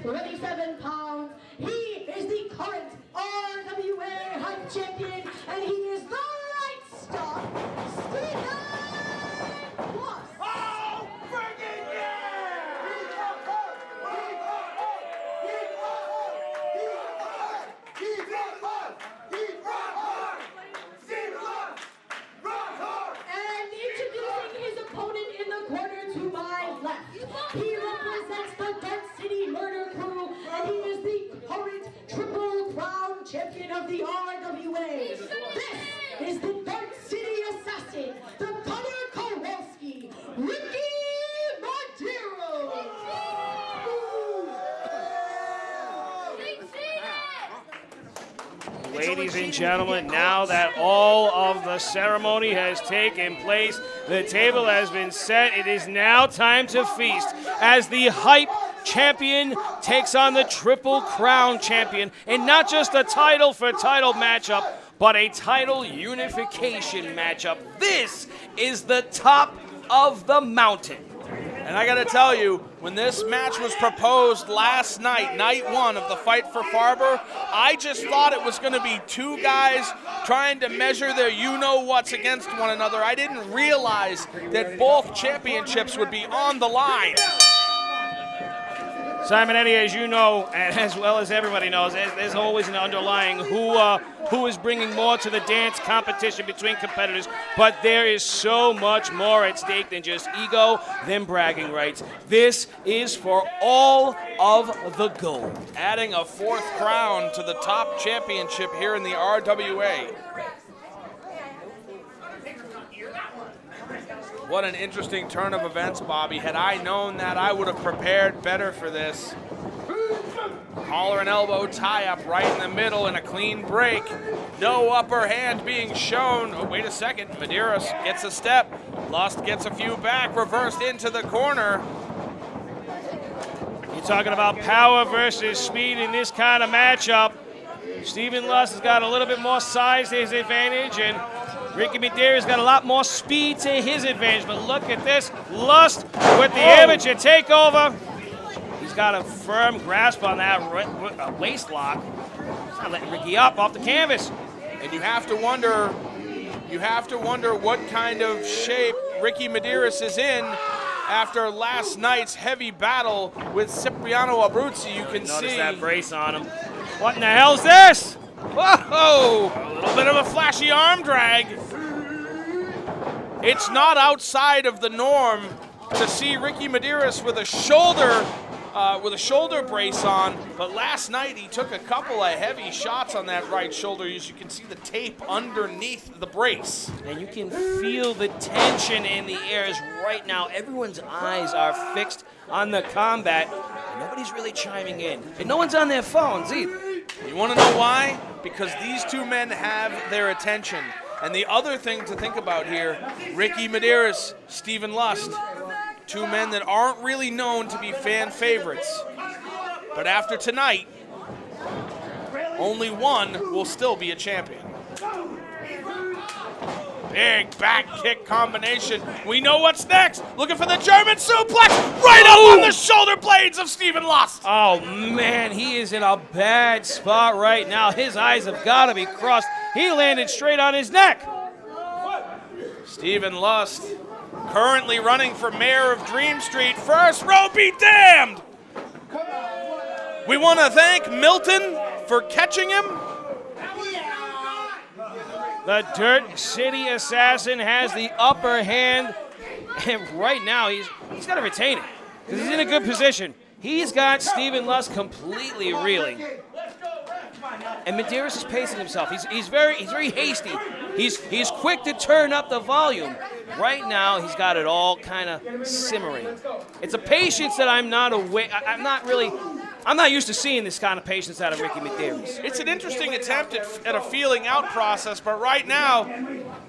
27 pounds. He is the current RWA Hype Champion, and he is the right stuff, Stephen Plus. Oh, friggin' yeah! He's on hard! Stephen Plus! Rock hard! And introducing his opponent in the corner to my left, he represents the Dark City Murder Crew, and he is the current Triple Crown Champion of the RWA. This is the Dark City Assassin, the Connor Kowalski, Ricky Medeiros. Ladies and gentlemen, now that all of the ceremony has taken place, the table has been set. It is now time to feast as the Hype Champion takes on the Triple Crown Champion, and not just a title for title matchup, but a title unification matchup. This is the top of the mountain. And I gotta tell you, when this match was proposed last night, night one of the fight for Farber, I just thought it was gonna be two guys trying to measure their you-know-whats against one another. I didn't realize that both championships would be on the line. Simon Eddie, as you know, and as well as everybody knows, there's always an underlying who is bringing more to the dance competition between competitors, but there is so much more at stake than just ego, than bragging rights. This is for all of the gold. Adding a fourth crown to the top championship here in the RWA. What an interesting turn of events, Bobby. Had I known that, I would have prepared better for this. Collar and elbow tie-up right in the middle and a clean break. No upper hand being shown. Oh, wait a second. Medeiros gets a step. Lust gets a few back. Reversed into the corner. You're talking about power versus speed in this kind of matchup. Stephen Lust has got a little bit more size to his advantage, and Ricky Medeiros got a lot more speed to his advantage. But look at this. Lust with the amateur takeover. He's got a firm grasp on that waist lock. He's not letting Ricky up off the canvas. And you have to wonder what kind of shape Ricky Medeiros is in after last night's heavy battle with Cipriano Abruzzi. You can see that brace on him. What in the hell's this? Whoa! A little bit of a flashy arm drag. It's not outside of the norm to see Ricky Medeiros with a shoulder brace on, but last night he took a couple of heavy shots on that right shoulder. As you can see the tape underneath the brace. And you can feel the tension in the air as right now everyone's eyes are fixed on the combat. And nobody's really chiming in. And no one's on their phones either. You want to know why? Because these two men have their attention. And the other thing to think about here, Ricky Medeiros, Stephen Lust, two men that aren't really known to be fan favorites. But after tonight, only one will still be a champion. Big back kick combination. We know what's next. Looking for the German suplex right up on the shoulder blades of Stephen Lust. Oh, man, he is in a bad spot right now. His eyes have got to be crossed. He landed straight on his neck. Stephen Lust currently running for mayor of Dream Street. First row be damned. We want to thank Milton for catching him. The Dirt City Assassin has the upper hand, and right now he's got to retain it because he's in a good position. He's got Stephen Lust completely reeling, and Medeiros is pacing himself. He's very hasty. He's quick to turn up the volume. Right now he's got it all kind of simmering. It's a patience that I'm not used to seeing this kind of patience out of Ricky Medeiros. It's an interesting attempt at a feeling out process, but right now,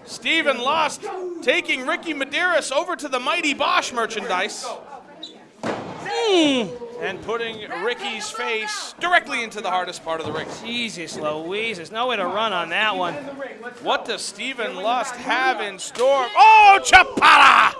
Stephen Lust taking Ricky Medeiros over to the Mighty Bosch merchandise and putting Ricky's face directly into the hardest part of the ring. Jesus Louise, there's no way to run on that one. What does Stephen Lust have in store? Oh, Chapala!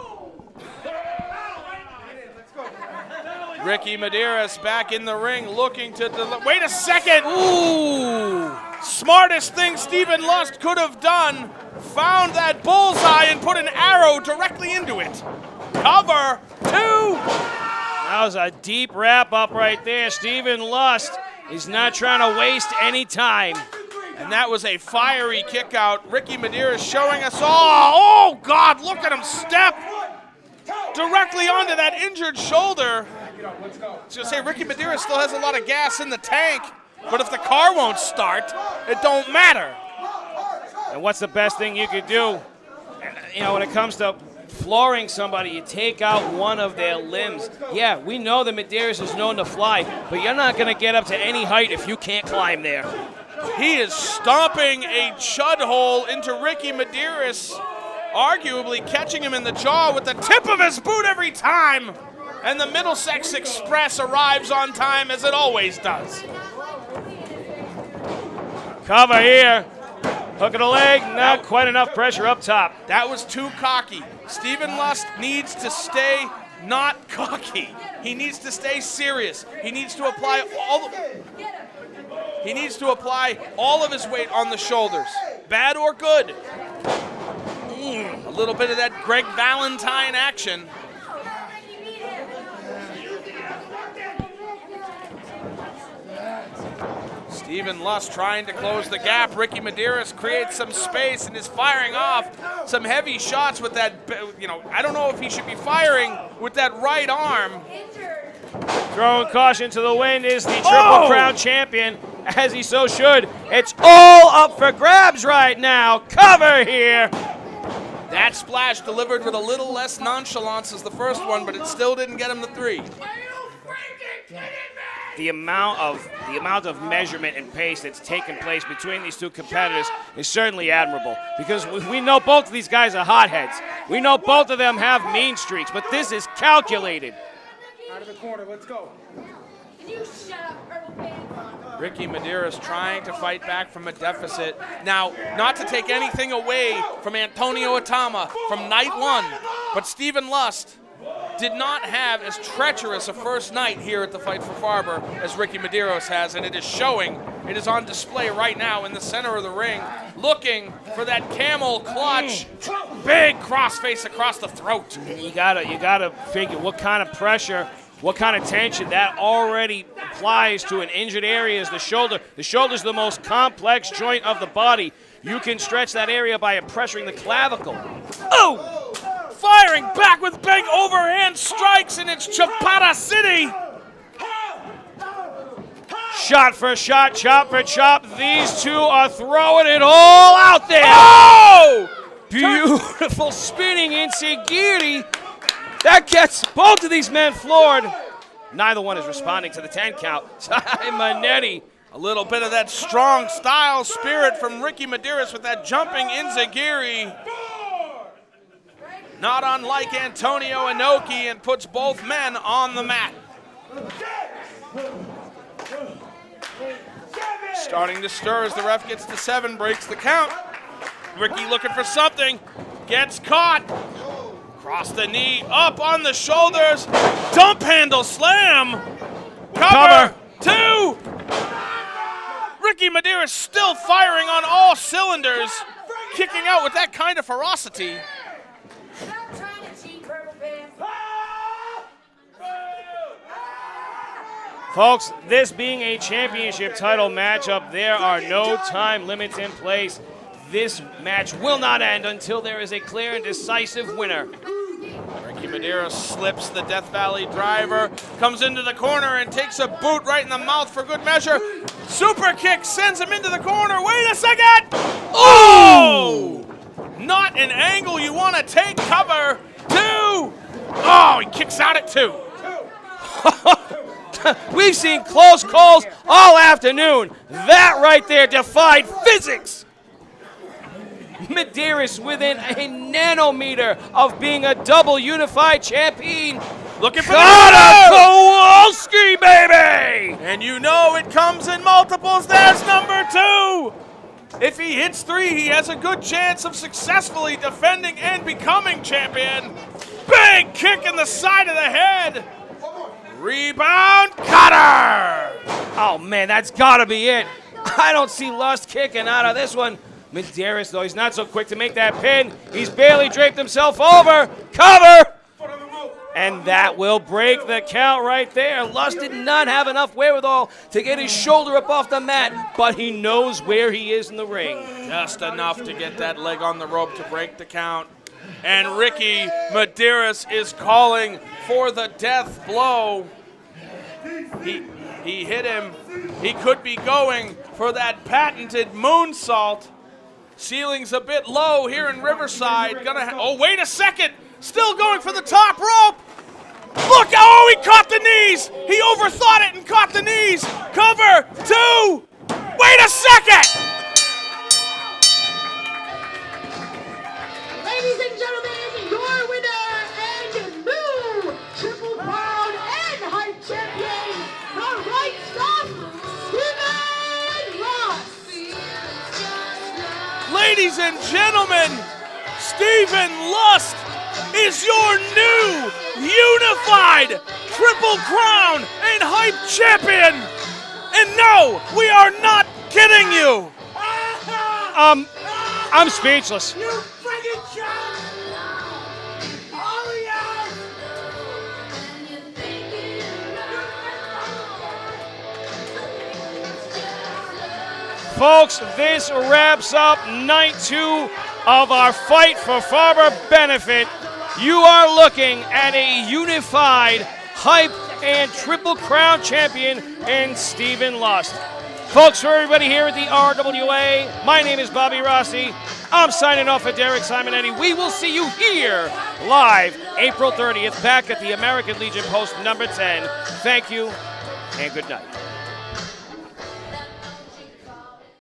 Ricky Medeiros back in the ring looking to wait a second. Ooh. Smartest thing Stephen Lust could have done. Found that bullseye and put an arrow directly into it. Cover 2. That was a deep wrap-up right there. Stephen Lust is not trying to waste any time. And that was a fiery kick out. Ricky Medeiros showing us all. Oh, God, look at him step directly onto that injured shoulder. I was going to say, Ricky Medeiros still has a lot of gas in the tank, but if the car won't start, it don't matter. And what's the best thing you could do? You know, when it comes to flooring somebody, you take out one of their limbs. Yeah, we know that Medeiros is known to fly, but you're not going to get up to any height if you can't climb there. He is stomping a chud hole into Ricky Medeiros, arguably catching him in the jaw with the tip of his boot every time. And the Middlesex Express arrives on time, as it always does. Cover here. Hook of the leg, not quite enough pressure up top. That was too cocky. Stephen Lust needs to stay not cocky. He needs to stay serious. He needs to apply all of his weight on the shoulders. Bad or good. A little bit of that Greg Valentine action. Stephen Lust trying to close the gap. Ricky Medeiros creates some space and is firing off some heavy shots with that, you know, I don't know if he should be firing with that right arm. Throwing caution to the wind is the Triple Crown champion, as he so should. It's all up for grabs right now. Cover here. That splash delivered with a little less nonchalance as the first one, but it still didn't get him the 3. The amount of measurement and pace that's taken place between these two competitors is certainly admirable, because we know both of these guys are hotheads. We know both of them have mean streaks, but this is calculated. Out of the corner, let's go. Can you shut up, Purple Pants? Ricky Medeiros trying to fight back from a deficit. Now, not to take anything away from Antonio Atama from night 1, but Stephen Lust did not have as treacherous a first night here at the Fight for Farber as Ricky Medeiros has, and it is showing. It is on display right now in the center of the ring, looking for that camel clutch. Big crossface across the throat. You gotta figure what kind of pressure, what kind of tension that already applies to an injured area is the shoulder. The shoulder is the most complex joint of the body. You can stretch that area by pressuring the clavicle. Oh! Firing back with big overhand strikes, and it's Chapada City. Shot for shot, chop for chop. These two are throwing it all out there. Oh! Beautiful spinning Insigiri. That gets both of these men floored. Neither one is responding to the 10 count. Manetti. A little bit of that strong style spirit from Ricky Medeiros with that jumping Insigiri. Not unlike Antonio Inoki, and puts both men on the mat. Starting to stir as the ref gets to 7, breaks the count. Ricky looking for something, gets caught. Across the knee, up on the shoulders, dump handle slam. Cover 2. Ricky Medeiros still firing on all cylinders, kicking out with that kind of ferocity. Stop trying to cheat, Purple Pants. Folks, this being a championship title matchup, there are no time limits in place. This match will not end until there is a clear and decisive winner. Ricky Medeiros slips the Death Valley driver, comes into the corner and takes a boot right in the mouth for good measure. Super kick sends him into the corner. Wait a second! Oh! Not an angle you want to take. Cover 2. Oh, he kicks out at 2. We've seen close calls all afternoon. That right there defied physics. Medeiros within a nanometer of being a double unified champion. Looking for Kowalski, baby! And you know it comes in multiples. There's number 2. If he hits 3, he has a good chance of successfully defending and becoming champion. Big kick in the side of the head. Rebound, Cutter! Oh, man, that's got to be it. I don't see Lust kicking out of this one. Medeiros, though, he's not so quick to make that pin. He's barely draped himself over. Cover! And that will break the count right there. Lust did not have enough wherewithal to get his shoulder up off the mat, but he knows where he is in the ring. Just enough to get that leg on the rope to break the count. And Ricky Medeiros is calling for the death blow. He hit him. He could be going for that patented moonsault. Ceiling's a bit low here in Riverside. Oh, wait a second. Still going for the top rope. Look, oh, he caught the knees. He overthought it and caught the knees. Cover, 2. Wait a second. Ladies and gentlemen, your winner and new Triple Crown and Hype Champion, the right stuff, Stephen Lust. Ladies and gentlemen, Stephen Lust is your new unified Triple Crown and Hype Champion. And no, we are not kidding you. I'm speechless. You friggin' jerk! Hurry up! Folks, this wraps up night 2 of our Fight for Farber benefit. You are looking at a unified Hype and Triple Crown champion in Stephen Lust. Folks, for everybody here at the RWA, my name is Bobby Rossi. I'm signing off for Derek Simonetti. We will see you here live April 30th back at the American Legion Post number 10. Thank you and good night.